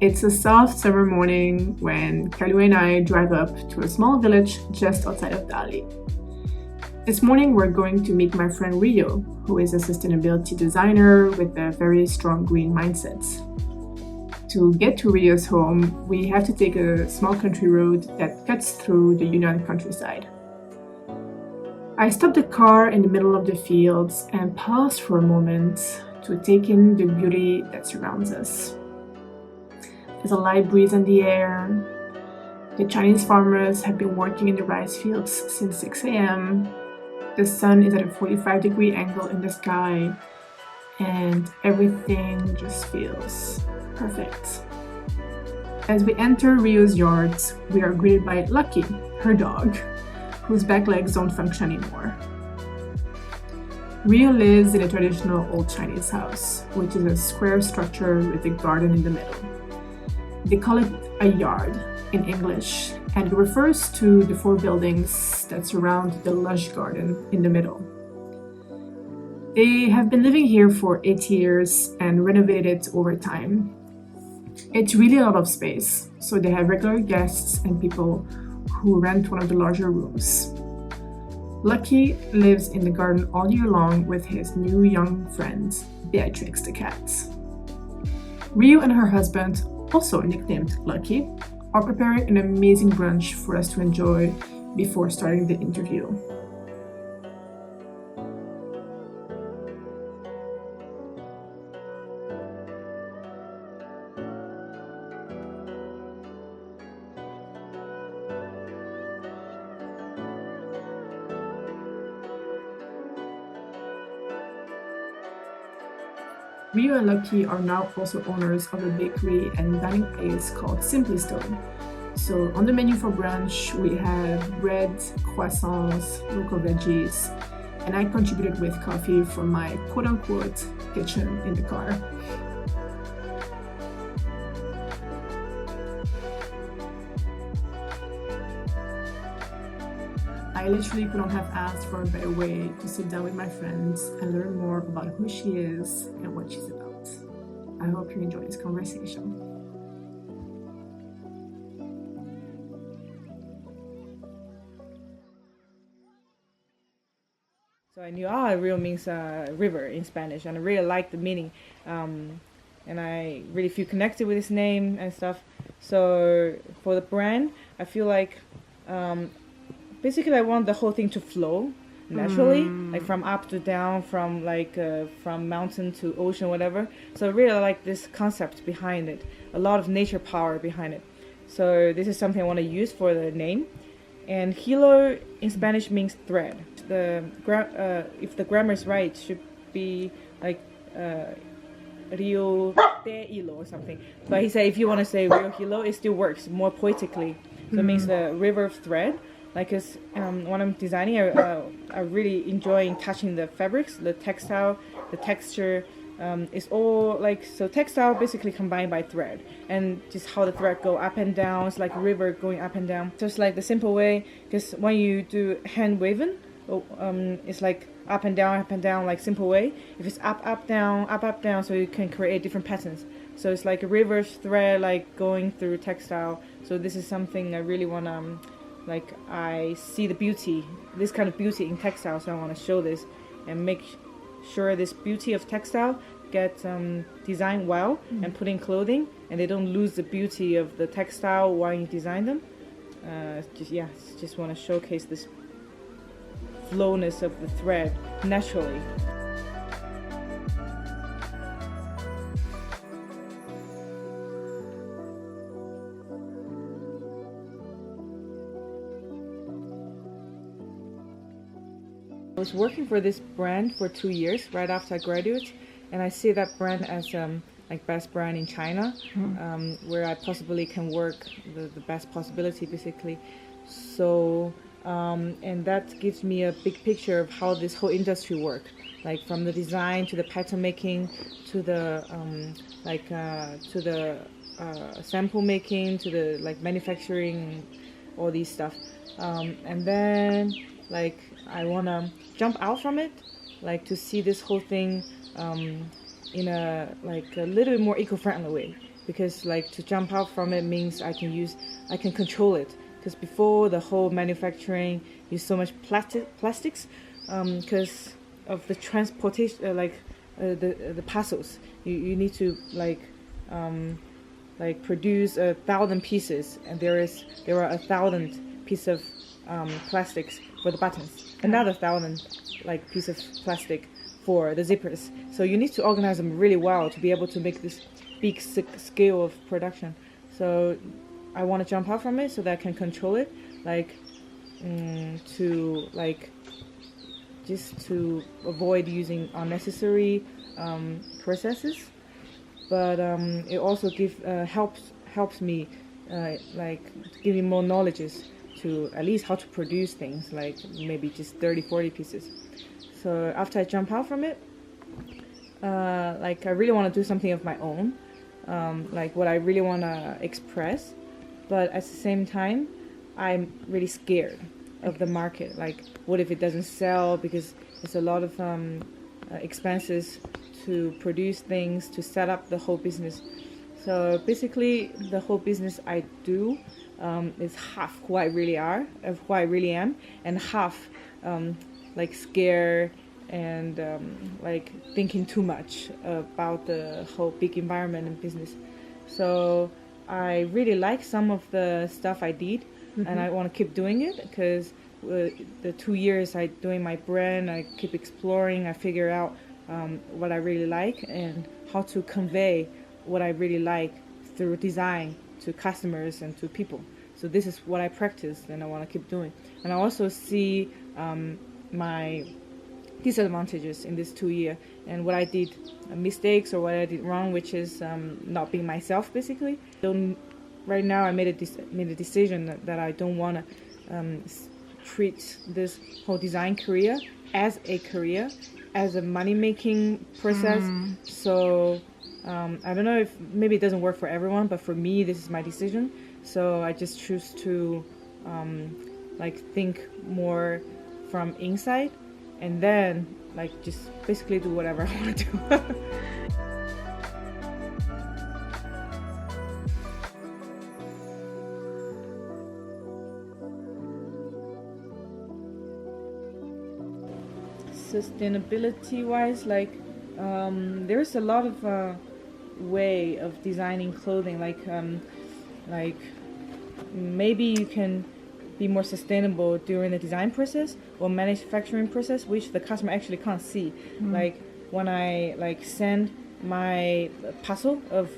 It's a soft summer morning when Khailou and I drive up to a small village just outside of Dali. This morning we're going to meet my friend Rio, who is a sustainability designer with a very strong green mindset. To get to Rio's home, we have to take a small country road that cuts through the Yunnan countryside. I stopped the car in the middle of the fields and paused for a moment to take in the beauty that surrounds us. There's a light breeze in the air. The Chinese farmers have been working in the rice fields since 6 a.m. The sun is at a 45-degree angle in the sky, and everything just feels perfect. As we enter Rio's yard, we are greeted by Lucky, her dog, whose back legs don't function anymore. Rio lives in a traditional old Chinese house, which is a square structure with a garden in the middle. They call it a yard in English, and it refers to the 4 buildings that surround the lush garden in the middle. They have been living here for 8 years and renovated it over time. It's really a lot of space, so they have regular guests and people who rent one of the larger rooms. Lucky lives in the garden all year long with his new young friend, Beatrix the cat. Rio and her husband, also nicknamed Lucky, are preparing an amazing brunch for us to enjoy before starting the interview. Rio and Lucky are now also owners of a bakery and dining place called Simply Stone. So on the menu for brunch, we have bread, croissants, local veggies, and I contributed with coffee from my quote-unquote kitchen in the car. I literally could not have asked for a better way to sit down with my friends and learn more about who she is and what she's about. I hope you enjoy this conversation. So I knew, Rio means river in Spanish, and I really like the meaning. And I really feel connected with this name and stuff. So for the brand, I feel like basically I want the whole thing to flow naturally, like from up to down, from from mountain to ocean, whatever. So I really like this concept behind it, a lot of nature power behind it. So this is something I want to use for the name. And Hilo in Spanish means thread. If the grammar is right, should be like Rio de Hilo or something. But he said if you want to say Rio Hilo, it still works more poetically. So it means the river of thread. Like, when I'm designing, I really enjoy touching the fabrics, the textile, the texture. It's all like, so textile basically combined by thread, and just how the thread go up and down. It's like a river going up and down. Just like the simple way, because when you do hand waving, it's like up and down, like simple way. If it's up, down, so you can create different patterns. So it's like a river thread, like going through textile. So this is something I really want to, like, I see the beauty, this kind of beauty in textile, so I want to show this and make sure this beauty of textile gets designed well and put in clothing, and they don't lose the beauty of the textile while you design them. Just want to showcase this flowness of the thread naturally. I was working for this brand for 2 years right after I graduated, and I see that brand as like best brand in China, where I possibly can work the best possibility basically. So and that gives me a big picture of how this whole industry works, like from the design to the pattern making to the sample making to the like manufacturing, all these stuff, and then like I want to jump out from it, like to see this whole thing in a like a little bit more eco-friendly way. because like to jump out from it means I can control it. Because before, the whole manufacturing used so much plastics because of the transportation, the parcels. You need to produce 1,000 pieces, and there are 1,000 pieces of plastics for the buttons, another 1,000 piece of plastic for the zippers. So you need to organize them really well to be able to make this big scale of production. So I want to jump out from it so that I can control it, just to avoid using unnecessary processes. But it also helps me give me more knowledges to at least how to produce things, like maybe just 30-40 pieces. So after I jump out from it, I really want to do something of my own, what I really want to express. But at the same time, I'm really scared of the market. Like, what if it doesn't sell? Because it's a lot of expenses to produce things, to set up the whole business. So basically, the whole business I do is half who I really am, and half scare and thinking too much about the whole big environment and business. So I really like some of the stuff I did, and I want to keep doing it because the 2 years I doing my brand, I keep exploring, I figure out what I really like and how to convey what I really like through design to customers and to people. So this is what I practice and I want to keep doing. And I also see my disadvantages in this 2 year and what I did mistakes or what I did wrong, which is not being myself basically. Right now I made a decision that I don't want to treat this whole design career as a career, as a money-making process. So I don't know if maybe it doesn't work for everyone, but for me this is my decision. So I just choose to think more from inside, and then just basically do whatever I want to do. Sustainability wise, there's a lot of way of designing clothing, maybe you can be more sustainable during the design process or manufacturing process, which the customer actually can't see. When I send my parcel of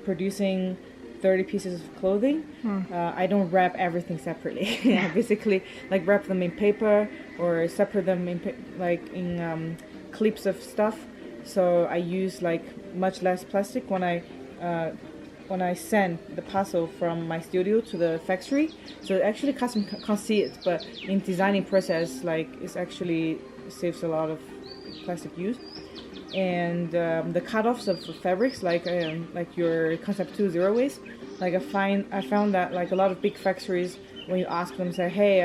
producing 30 pieces of clothing, I don't wrap everything separately. I basically wrap them in paper or separate them in clips of stuff. So I use much less plastic when I send the parcel from my studio to the factory. So actually customer can't see it, but in designing process, it actually saves a lot of plastic use. And the cutoffs of fabrics, your Concept 2 zero waste, I found that a lot of big factories, when you ask them, say, hey,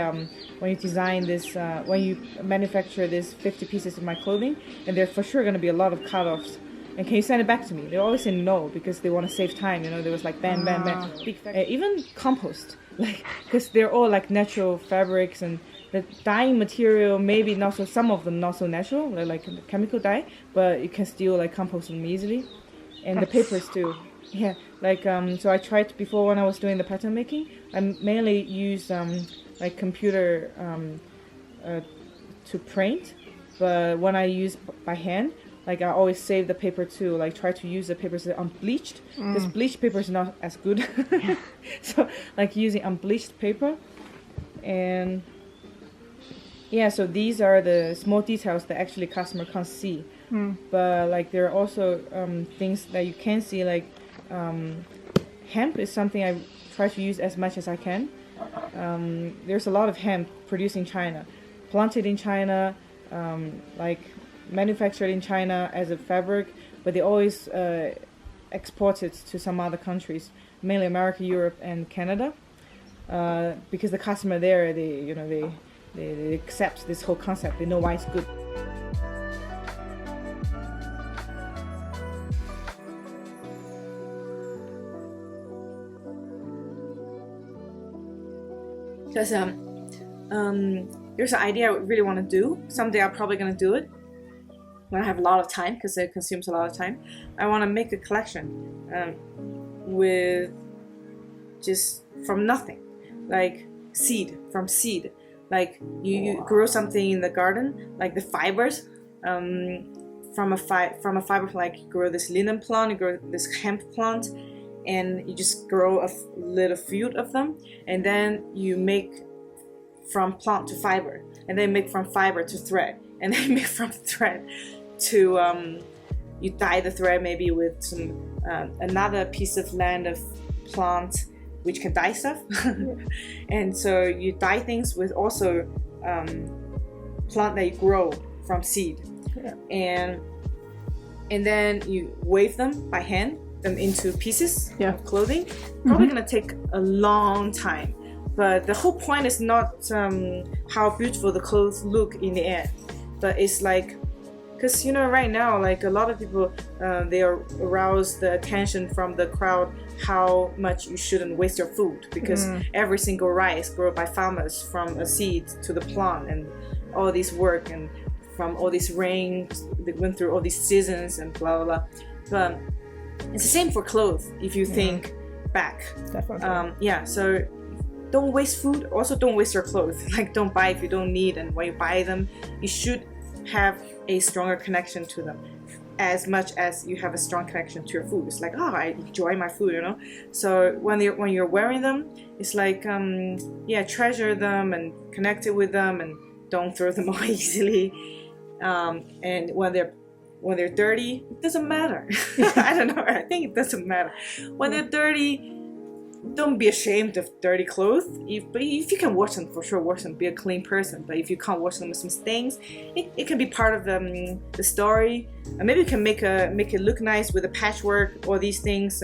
when you design this, when you manufacture this 50 pieces of my clothing, and there's for sure going to be a lot of cutoffs, and can you send it back to me? They always say no, because they want to save time. There was bam, bam, bam. Even compost, because they're all natural fabrics, and the dyeing material, maybe not so, some of them not so natural, like chemical dye, but you can still compost them easily. And the papers too. Yeah, so I tried before when I was doing the pattern making, I mainly use computer to print, but when I use by hand, I always save the paper too, try to use the papers that are unbleached, because bleached paper is not as good. So using unbleached paper. And yeah, so these are the small details that actually customer can't see. But there are also things that you can see, hemp is something I try to use as much as I can. There's a lot of hemp produced in China, planted in China, manufactured in China as a fabric, but they always export it to some other countries, mainly America, Europe, and Canada, because the customer there, they accept this whole concept. They know why it's good. Because there's an idea I really want to do. Someday I'm probably going to do it when I have a lot of time, because it consumes a lot of time. I want to make a collection with just from nothing, like from seed. Like you grow something in the garden, like the fibers from a fiber, like you grow this linen plant, you grow this hemp plant, and you just grow a little field of them, and then you make from plant to fiber, and then make from fiber to thread, and then make from thread to you dye the thread maybe with some another piece of land of plant which can dye stuff. And so you dye things with also plant that you grow from seed. And then you wave them by hand, them into pieces of clothing. Probably gonna take a long time, but the whole point is not how beautiful the clothes look in the end, but it's like, because right now, like a lot of people they arouse the attention from the crowd how much you shouldn't waste your food, because every single rice grown by farmers from a seed to the plant, and all this work, and from all these rains, they went through all these seasons and blah blah blah. But it's the same for clothes if you think back. Definitely. So don't waste food. Also, don't waste your clothes. Like, don't buy if you don't need, and when you buy them, you should have a stronger connection to them, as much as you have a strong connection to your food. It's like, I enjoy my food, So when you're wearing them, it's like, treasure them and connect it with them, and don't throw them away easily. And when they're dirty, it doesn't matter. I don't know. I think it doesn't matter. When they're dirty, don't be ashamed of dirty clothes. If you can wash them, for sure wash them. Be a clean person. But if you can't wash them with some stains, it can be part of the story. And maybe you can make it look nice with a patchwork, all these things.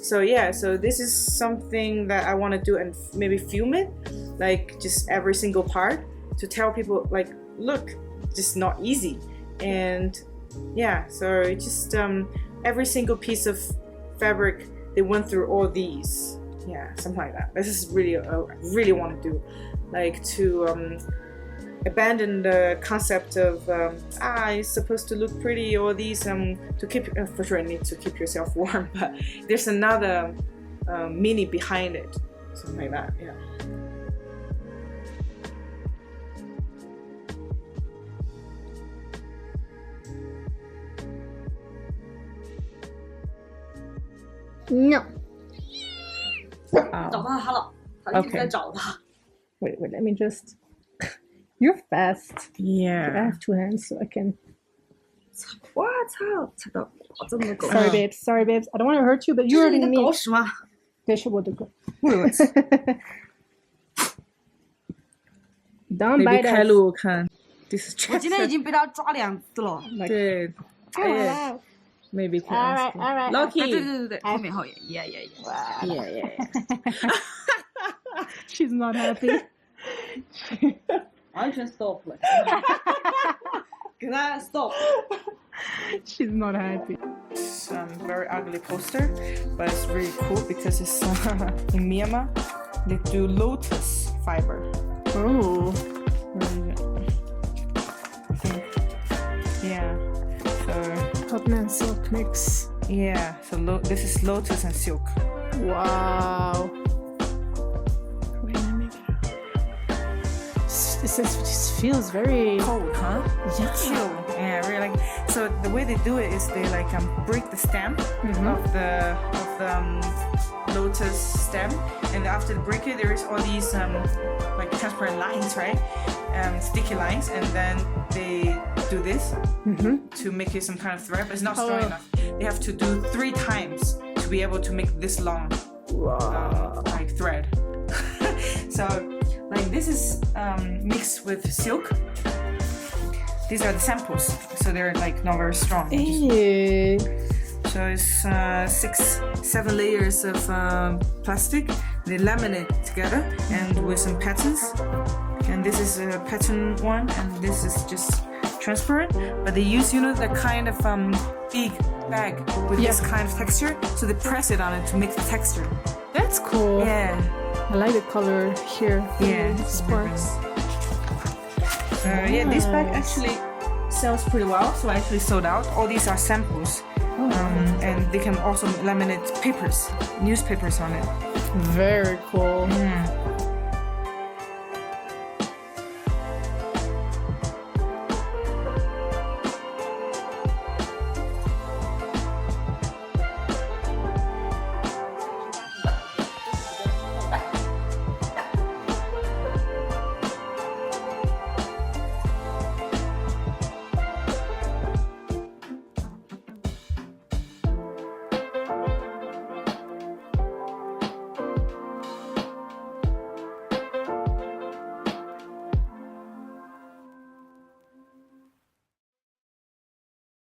So this is something that I want to do, and maybe film it, like just every single part, to tell people, like, look, just not easy. And so it's just every single piece of fabric, they went through all these. Something like that. This is really I really want to do, like, to abandon the concept of it's supposed to look pretty, or these to keep, for sure you need to keep yourself warm, but there's another meaning behind it, something like that. No. 找到他了，他一直在找他。 Wait, let me just. You're fast. Yeah. I have two hands, so I can. 我操，踩到宝这么多狗。 Sorry, babes. I don't want to hurt you, but you 这是 already 你的 me. 狗屎吗？ 这是我的狗。 Don't Maybe bite us. Kailu can. This is 我今天已经被他抓2次了。 对。Maybe can. All right. 对，后面，yeah. She's not happy. 完全 stop 了。给他 stop。 She's not happy. It's very ugly poster, but it's really cool because it's in Myanmar. They do lotus fiber. Oh. I think. So. Cotton and silk mix. Yeah. So this is lotus and silk. Wow. Wait, let me. This feels very Cold, huh? Yeah. Chill. Yeah, really like. So the way they do it is they like break the stem of the lotus stem, and after they break it, there is all these like transparent lines, right? Sticky lines, and then they do this to make it some kind of thread, but it's not strong enough. They have to do 3 times to be able to make this long like thread. So like this is mixed with silk. These are the samples, so they're like not very strong. So it's 6-7 layers of plastic. They laminate together and with some patterns. And this is a pattern one, and this is just transparent. But they use, the kind of big bag with this kind of texture. So they press it on it to make the texture. That's cool. Yeah. I like the color here. Yeah, sparks. Yeah, this bag actually sells pretty well, so I actually sold out. All these are samples, and they can also laminate papers, newspapers on it. Very cool.